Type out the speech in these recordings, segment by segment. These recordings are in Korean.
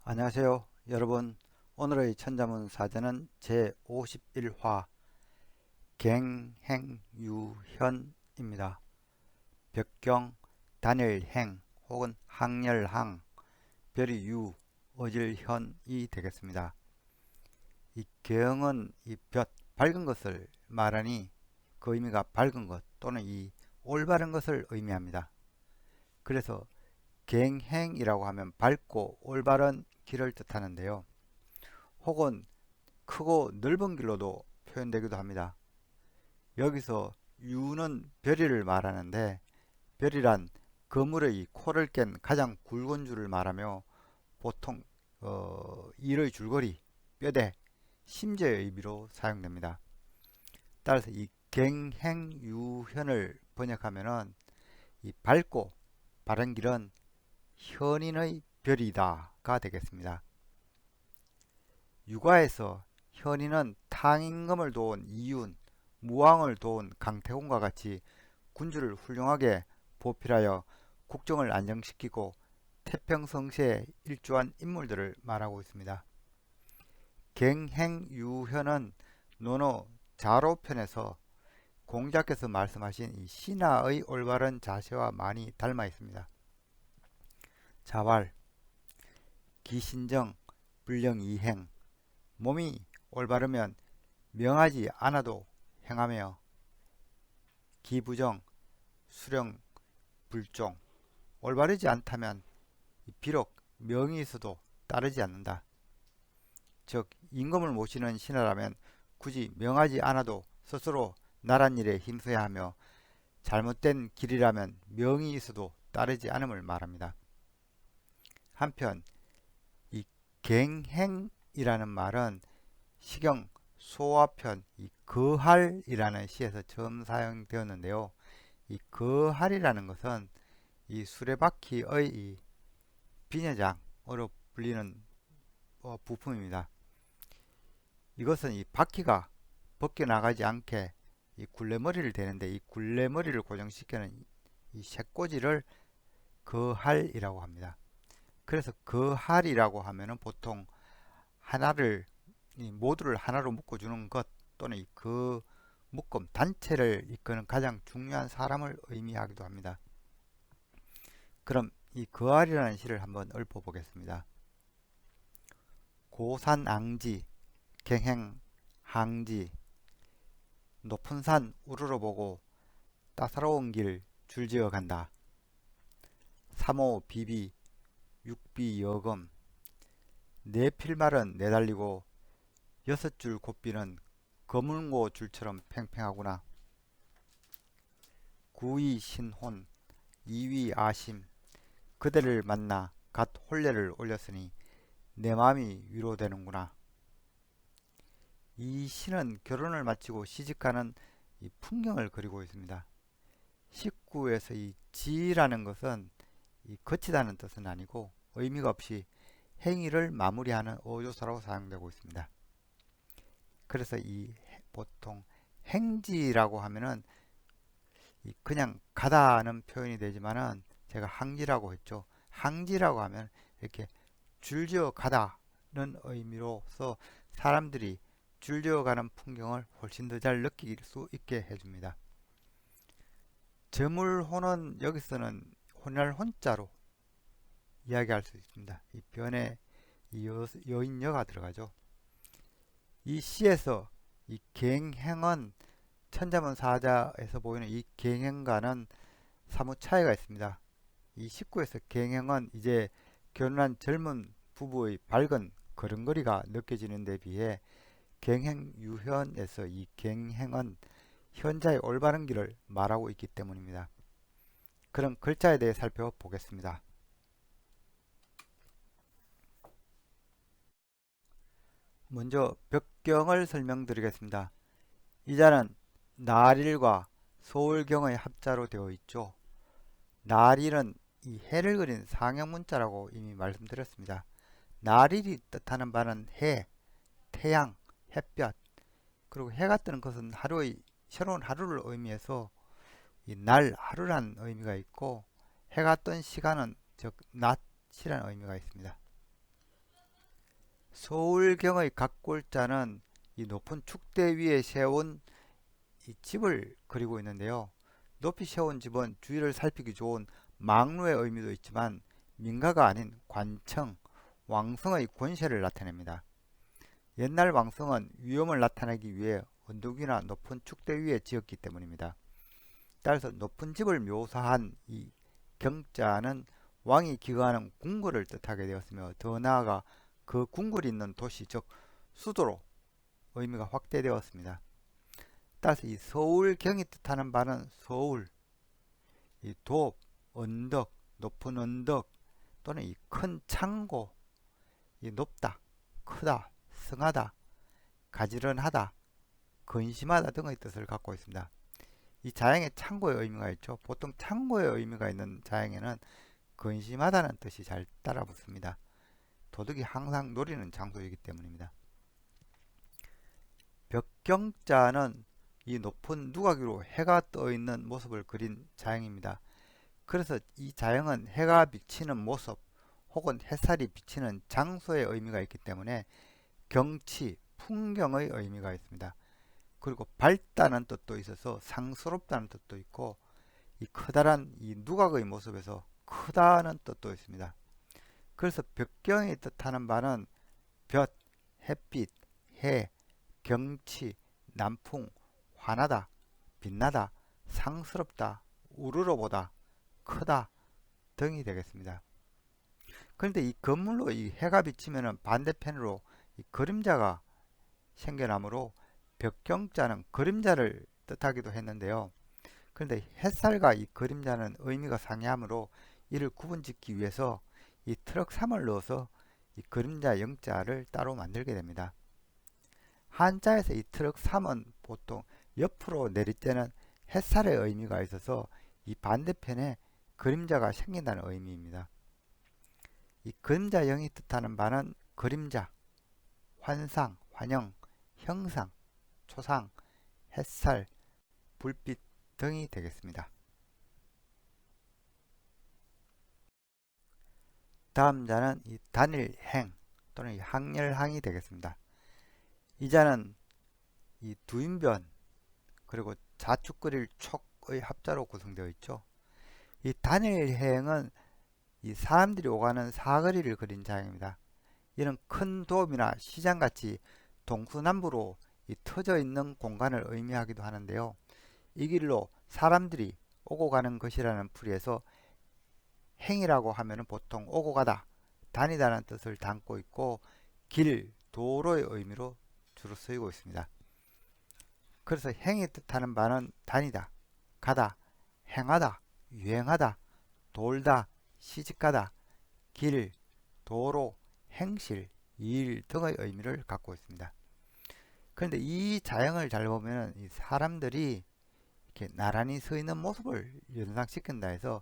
안녕하세요. 여러분, 오늘의 천자문 사전은 제51화 갱행유현입니다. 벽경, 단일행 혹은 항렬항, 별이 유, 어질현이 되겠습니다. 이 경은 이 볕, 밝은 것을 말하니 그 의미가 밝은 것 또는 이 올바른 것을 의미합니다. 그래서 갱행이라고 하면 밝고 올바른 길을 뜻하는데요. 혹은 크고 넓은 길로도 표현되기도 합니다. 여기서 유는 별이를 말하는데, 별이란 그물의 코를 깬 가장 굵은 줄을 말하며 보통 일의 줄거리, 뼈대, 심재의 의미로 사용됩니다. 따라서 이 갱행유현을 번역하면은 이 밝고 바른 길은 현인의 별이다가 되겠습니다. 육아에서 현인은 탕임금을 도운 이윤, 무왕을 도운 강태공과 같이 군주를 훌륭하게 보필하여 국정을 안정시키고 태평성세에 일조한 인물들을 말하고 있습니다. 갱행유현은 논어 자로편에서 공자께서 말씀하신 이 신하의 올바른 자세와 많이 닮아 있습니다. 자왈, 기신정, 불령이행, 몸이 올바르면 명하지 않아도 행하며, 기부정, 수령, 불종, 올바르지 않다면 비록 명이 있어도 따르지 않는다. 즉 임금을 모시는 신하라면 굳이 명하지 않아도 스스로 나란 일에 힘써야 하며, 잘못된 길이라면 명이 있어도 따르지 않음을 말합니다. 한편 이 갱행이라는 말은 시경 소화편 이 거할이라는 시에서 처음 사용되었는데요. 이 거할이라는 것은 이 수레바퀴의 이 비녀장으로 불리는 부품입니다. 이것은 이 바퀴가 벗겨나가지 않게 이 굴레머리를 대는데, 이 굴레머리를 고정시키는 이 쇠꽂이를 거할이라고 합니다. 그래서 거할이라고 하면은 보통 하나를 이 모두를 하나로 묶어주는 것 또는 그 묶음 단체를 이끄는 가장 중요한 사람을 의미하기도 합니다. 그럼 이 거할이라는 시를 한번 읊어보겠습니다. 고산앙지 갱행항지, 높은 산 우러러보고 따사로운 길 줄지어 간다. 삼호 비비 육비여금, 네 필말은 내달리고 여섯 줄 곱비는 거물고 줄처럼 팽팽하구나. 구이 신혼 이위 아심, 그대를 만나 갓 혼례를 올렸으니 내 마음이 위로되는구나. 이 시는 결혼을 마치고 시집가는 이 풍경을 그리고 있습니다. 식구에서 이 지라는 것은 이 거치다는 뜻은 아니고 의미가 없이 행위를 마무리하는 어조사로 사용되고 있습니다. 그래서 이 보통 행지라고 하면은 그냥 가다는 표현이 되지만은 제가 항지라고 했죠. 항지라고 하면 이렇게 줄지어 가다는 의미로서 사람들이 줄지어 가는 풍경을 훨씬 더 잘 느낄 수 있게 해줍니다. 저물호는 여기서는 혼날 혼자로 이야기할 수 있습니다. 이 변에 이 여인여가 들어가죠. 이 시에서 이 갱행은 천자문 사자에서 보이는 이 갱행과는 사뭇 차이가 있습니다. 이 19에서 갱행은 이제 결혼한 젊은 부부의 밝은 걸음걸이가 느껴지는 데 비해, 갱행유현에서 이 갱행은 현자의 올바른 길을 말하고 있기 때문입니다. 그럼 글자에 대해 살펴보겠습니다. 먼저 벽경을 설명드리겠습니다. 이 자는 날일과 서울경의 합자로 되어 있죠. 날일은 이 해를 그린 상형문자라고 이미 말씀드렸습니다. 날일이 뜻하는 바는 해, 태양, 햇볕, 그리고 해가 뜨는 것은 하루의 새로운 하루를 의미해서 이 날, 하루란 의미가 있고, 해가 뜬 시간은 즉 낮이라는 의미가 있습니다. 서울경의 각골자는 이 높은 축대 위에 세운 이 집을 그리고 있는데요. 높이 세운 집은 주위를 살피기 좋은 망루의 의미도 있지만 민가가 아닌 관청, 왕성의 권세를 나타냅니다. 옛날 왕성은 위엄을 나타내기 위해 언덕 위나 높은 축대 위에 지었기 때문입니다. 따라서 높은 집을 묘사한 이 경자는 왕이 기거하는 궁궐을 뜻하게 되었으며, 더 나아가 그 궁궐이 있는 도시, 즉 수도로 의미가 확대되었습니다. 따라서 이 서울경이 뜻하는 바는 서울, 이 돕, 언덕, 높은 언덕 또는 이 큰 창고, 이 높다, 크다, 성하다, 가지런하다, 근심하다 등의 뜻을 갖고 있습니다. 이 자양에 창고의 의미가 있죠. 보통 창고의 의미가 있는 자양에는 근심하다는 뜻이 잘 따라붙습니다. 도둑이 항상 노리는 장소이기 때문입니다. 벽경자는 이 높은 누각위로 해가 떠 있는 모습을 그린 자양입니다. 그래서 이 자양은 해가 비치는 모습 혹은 햇살이 비치는 장소의 의미가 있기 때문에 경치, 풍경의 의미가 있습니다. 그리고 밝다는 뜻도 있어서 상스럽다는 뜻도 있고, 이 커다란 이 누각의 모습에서 크다는 뜻도 있습니다. 그래서 벽경이 뜻하는 바는 볕, 햇빛, 해, 경치, 남풍, 환하다, 빛나다, 상스럽다, 우러러보다, 크다 등이 되겠습니다. 그런데 이 건물로 이 해가 비치면 반대편으로 이 그림자가 생겨나므로 벽경자는 그림자를 뜻하기도 했는데요. 그런데 햇살과 이 그림자는 의미가 상이하므로 이를 구분짓기 위해서 이 트럭 3을 넣어서 이 그림자 영자를 따로 만들게 됩니다. 한자에서 이 트럭 3은 보통 옆으로 내릴 때는 햇살의 의미가 있어서 이 반대편에 그림자가 생긴다는 의미입니다. 이 그림자 영이 뜻하는 바는 그림자, 환상, 환영, 형상, 초상, 햇살, 불빛 등이 되겠습니다. 다음 자는 이 단일행 또는 이 항렬항이 되겠습니다. 이 자는 이 두인변 그리고 자축거릴 촉의 합자로 구성되어 있죠. 이 단일행은 이 사람들이 오가는 사거리를 그린 자입니다. 이는 큰 도읍이나 시장같이 동서남북으로 이 터져 있는 공간을 의미하기도 하는데요. 이 길로 사람들이 오고 가는 것이라는 풀이에서 행이라고 하면 보통 오고 가다, 다니다는 뜻을 담고 있고, 길, 도로의 의미로 주로 쓰이고 있습니다. 그래서 행이 뜻하는 바는 다니다, 가다, 행하다, 유행하다, 돌다, 시집가다, 길, 도로, 행실, 일 등의 의미를 갖고 있습니다. 그런데 이 자형을 잘 보면 이 사람들이 이렇게 나란히 서 있는 모습을 연상시킨다 해서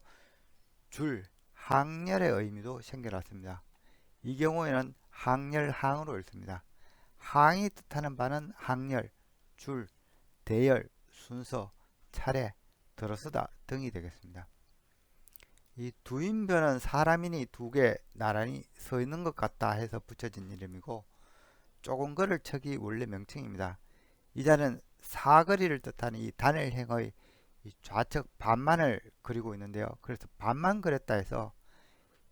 줄, 항렬의 의미도 생겨났습니다. 이 경우에는 항렬항으로 읽습니다. 항이 뜻하는 바는 항렬, 줄, 대열, 순서, 차례, 들어서다 등이 되겠습니다. 이 두인변은 사람인이 두 개 나란히 서 있는 것 같다 해서 붙여진 이름이고, 조금 걸을 척이 원래 명칭입니다. 이 자는 사거리를 뜻하는 이 단일행의 이 좌측 반만을 그리고 있는데요. 그래서 반만 그렸다 해서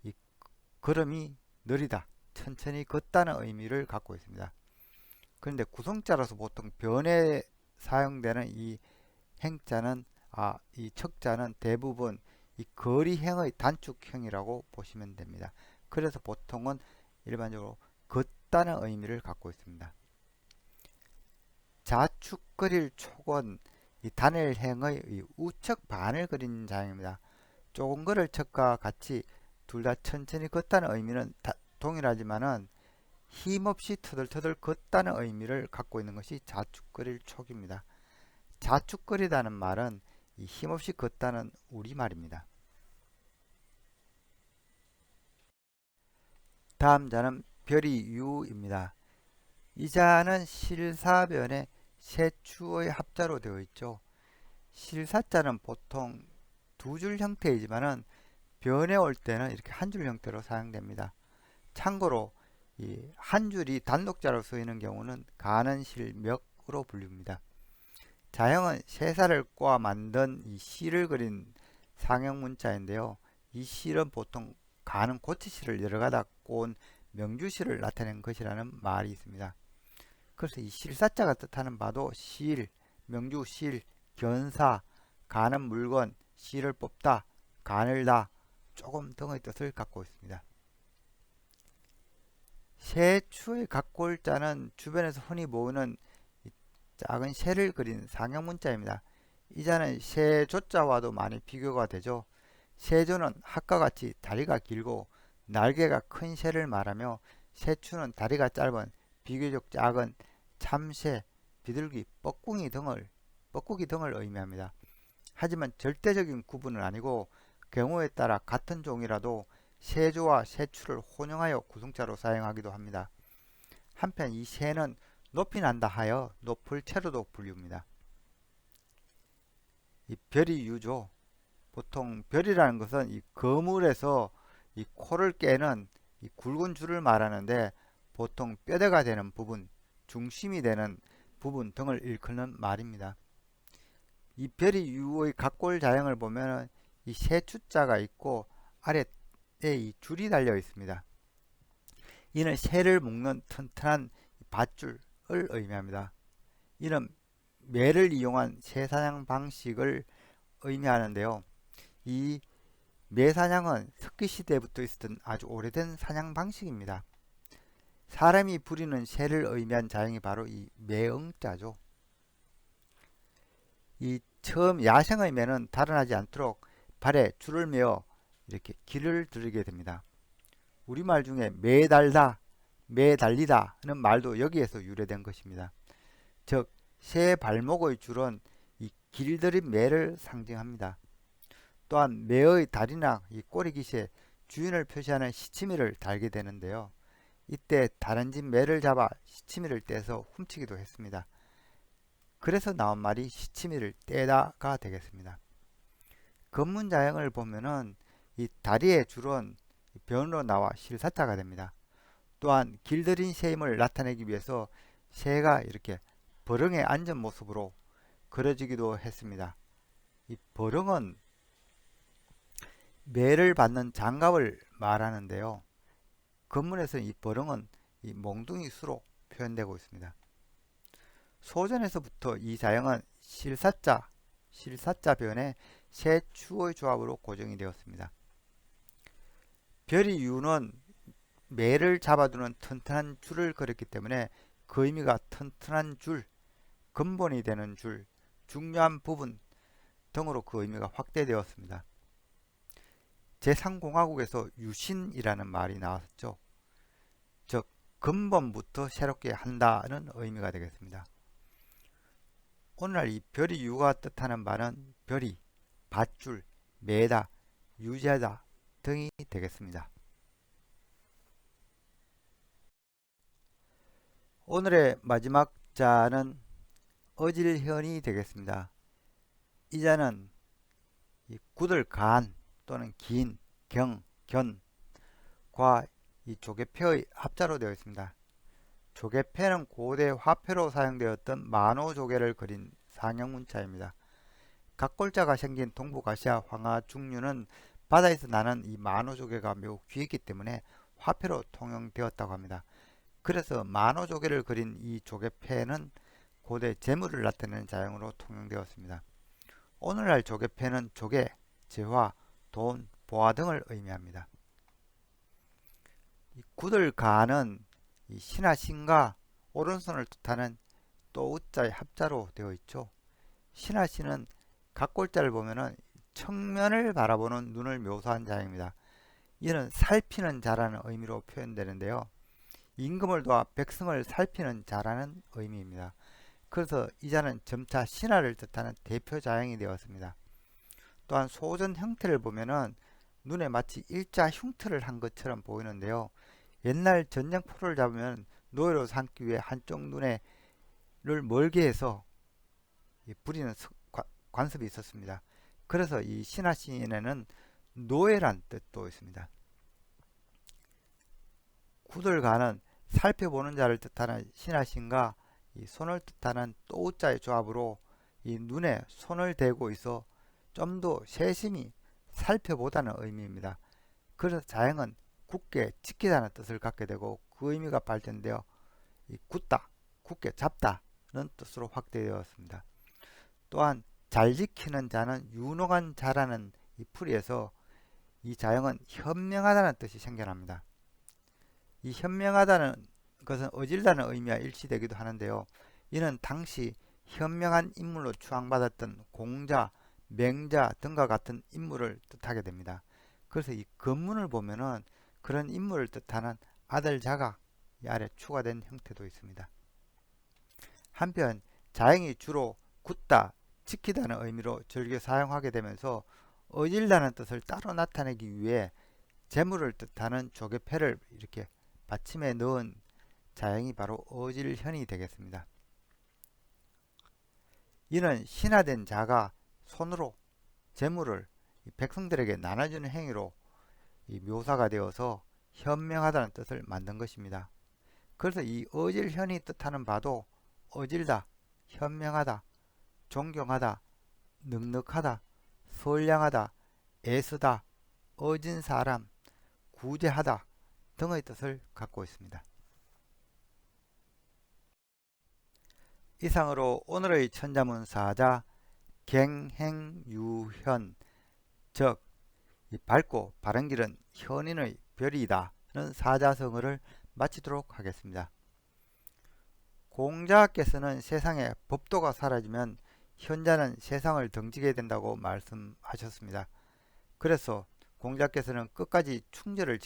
이 걸음이 느리다, 천천히 걷다는 의미를 갖고 있습니다. 그런데 구성자로서 보통 변에 사용되는 이 행자는 이 척자는 대부분 이 거리행의 단축형이라고 보시면 됩니다. 그래서 보통은 일반적으로 걷다는 의미를 갖고 있습니다. 자축거릴 촉은 이 단일행의 이 우측 반을 그린 자형입니다. 조금 걸을 척과 같이 둘 다 천천히 걷다는 의미는 동일하지만은 힘없이 터덜터덜 걷다는 의미를 갖고 있는 것이 자축거릴 촉입니다. 자축거리다는 말은 이 힘없이 걷다는 우리말입니다. 다음 자는 별이유입니다. 이 자는 실사변에 세추의 합자로 되어 있죠. 실사자는 보통 두 줄 형태이지만은 변에 올 때는 이렇게 한 줄 형태로 사용됩니다. 참고로 이 한 줄이 단독자로 쓰이는 경우는 가는실멱으로 불립니다. 자형은 세살을 꼬아 만든 이 실을 그린 상형 문자인데요. 이 실은 보통 가는 고치실을 여러 가닥 꼬은 명주실을 나타낸 것이라는 말이 있습니다. 그래서 이 실사자가 뜻하는 바도 실, 명주실, 견사, 가는 물건, 실을 뽑다, 가늘다, 조금 등의 뜻을 갖고 있습니다. 세추의 각골자는 주변에서 흔히 보이는 작은 새를 그린 상형 문자입니다. 이 자는 세조자와도 많이 비교가 되죠. 세조는 학과 같이 다리가 길고 날개가 큰 새를 말하며 세추는 다리가 짧은 비교적 작은 참새, 비둘기, 뻐꾸기 등을 의미합니다. 하지만 절대적인 구분은 아니고 경우에 따라 같은 종이라도 세조와 세추를 혼용하여 구성자로 사용하기도 합니다. 한편 이 새는 높이 난다 하여 높을 채로도 불립니다. 이 별이 유조. 보통 별이라는 것은 이 거물에서 이 코를 깨는 이 굵은 줄을 말하는데 보통 뼈대가 되는 부분, 중심이 되는 부분 등을 일컫는 말입니다. 이 별이 유의 각골 자형을 보면 이 세추자가 있고 아래에 이 줄이 달려 있습니다. 이는 새를 묶는 튼튼한 밧줄을 의미합니다. 이는 매를 이용한 새사냥 방식을 의미하는데요. 이 매사냥은 석기시대부터 있었던 아주 오래된 사냥 방식입니다. 사람이 부리는 새를 의미한 자형이 바로 이 매응자죠. 이 처음 야생의 매는 달아나지 않도록 발에 줄을 매어 이렇게 길을 들이게 됩니다. 우리말 중에 매달다, 매달리다 하는 말도 여기에서 유래된 것입니다. 즉, 새 발목의 줄은 이 길들인 매를 상징합니다. 또한 매의 다리나 이 꼬리깃에 주인을 표시하는 시치미를 달게 되는데요. 이때 다른 집 매를 잡아 시치미를 떼서 훔치기도 했습니다. 그래서 나온 말이 시치미를 떼다가 되겠습니다. 검문자형을 보면은 이 다리의 줄은 변으로 나와 실사자가 됩니다. 또한 길들인 새임을 나타내기 위해서 새가 이렇게 버릉에 앉은 모습으로 그려지기도 했습니다. 이 버릉은 매를 받는 장갑을 말하는데요. 검문에서 이 버릉은 이 몽둥이 수로 표현되고 있습니다. 소전에서부터 이 자형은 실사자 변에 새 추의 조합으로 고정이 되었습니다. 별이 유는 매를 잡아두는 튼튼한 줄을 그렸기 때문에 그 의미가 튼튼한 줄, 근본이 되는 줄, 중요한 부분 등으로 그 의미가 확대되었습니다. 제3공화국에서 유신이라는 말이 나왔죠. 즉 근본부터 새롭게 한다는 의미가 되겠습니다. 오늘날 이 별이 유가 뜻하는 바는 별이, 밧줄, 매다, 유지하다 등이 되겠습니다. 오늘의 마지막 자는 어질현이 되겠습니다. 이 자는 이 굳을 간 또는 긴, 경, 견과 이 조개표의 합자로 되어 있습니다. 조개패는 고대 화폐로 사용되었던 만호조개를 그린 상형문자입니다. 각골자가 생긴 동북아시아 황하중류는 바다에서 나는 이 만호조개가 매우 귀했기 때문에 화폐로 통용되었다고 합니다. 그래서 만호조개를 그린 이 조개패는 고대 재물을 나타내는 자형으로 통용되었습니다. 오늘날 조개패는 조개, 재화, 돈, 보화 등을 의미합니다. 이 굳을가는 이 신하 신과 오른손을 뜻하는 또 우자의 합자로 되어 있죠. 신하 신은 각골자를 보면은 청면을 바라보는 눈을 묘사한 자입니다. 이는 살피는 자라는 의미로 표현되는데요. 임금을 도와 백성을 살피는 자라는 의미입니다. 그래서 이 자는 점차 신하를 뜻하는 대표 자형이 되었습니다. 또한 소전 형태를 보면은 눈에 마치 일자 흉터를 한 것처럼 보이는데요. 옛날 전쟁포를 잡으면 노예로 삼기 위해 한쪽 눈에를 멀게 해서 부리는 관습이 있었습니다. 그래서 이 신하신에는 노예란 뜻도 있습니다. 굿을 가는 살펴보는 자를 뜻하는 신하신과 이 손을 뜻하는 또우자의 조합으로 이 눈에 손을 대고 있어 좀 더 세심히 살펴보다는 의미입니다. 그래서 자행은 굳게 지키다는 뜻을 갖게 되고 그 의미가 발전되어 이 굳다, 굳게 잡다는 뜻으로 확대되었습니다. 또한 잘 지키는 자는 유능한 자라는 이 풀이에서 이 자형은 현명하다는 뜻이 생겨납니다. 이 현명하다는 것은 어질다는 의미와 일치되기도 하는데요. 이는 당시 현명한 인물로 추앙받았던 공자, 맹자 등과 같은 인물을 뜻하게 됩니다. 그래서 이 건문을 보면은 그런 인물을 뜻하는 아들자가 이 아래 추가된 형태도 있습니다. 한편 자행이 주로 굳다, 지키다는 의미로 즐겨 사용하게 되면서 어질다는 뜻을 따로 나타내기 위해 재물을 뜻하는 조개패를 이렇게 받침에 넣은 자행이 바로 어질현이 되겠습니다. 이는 신하된 자가 손으로 재물을 백성들에게 나눠주는 행위로 묘사가 되어서 현명하다는 뜻을 만든 것입니다. 그래서 이 어질현이 뜻하는 바도 어질다, 현명하다, 존경하다, 넉넉하다, 선량하다, 애쓰다, 어진 사람, 구제하다 등의 뜻을 갖고 있습니다. 이상으로 오늘의 천자문사자 갱행유현, 즉 밝고 바른 길은 현인의 별이다는 사자성어를 마치도록 하겠습니다. 공자께서는 세상에 법도가 사라지면 현자는 세상을 등지게 된다고 말씀하셨습니다. 그래서 공자께서는 끝까지 충절을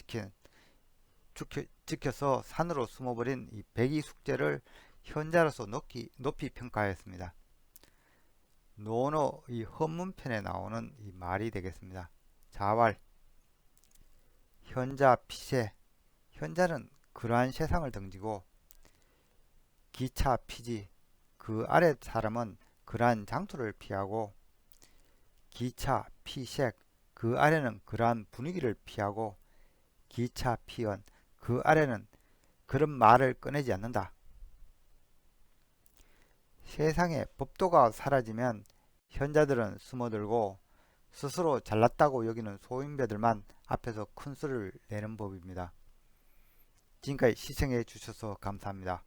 지켜서 산으로 숨어버린 이 백이숙제를 현자로서 높이 평가하였습니다. 논어 이 헌문편에 나오는 이 말이 되겠습니다. 자왈, 현자 피세, 현자는 그러한 세상을 등지고 기차 피지, 그 아래 사람은 그러한 장소를 피하고 기차 피색, 그 아래는 그러한 분위기를 피하고 기차 피언, 그 아래는 그런 말을 꺼내지 않는다. 세상에 법도가 사라지면 현자들은 숨어들고 스스로 잘났다고 여기는 소인배들만 앞에서 큰 소리를 내는 법입니다. 지금까지 시청해 주셔서 감사합니다.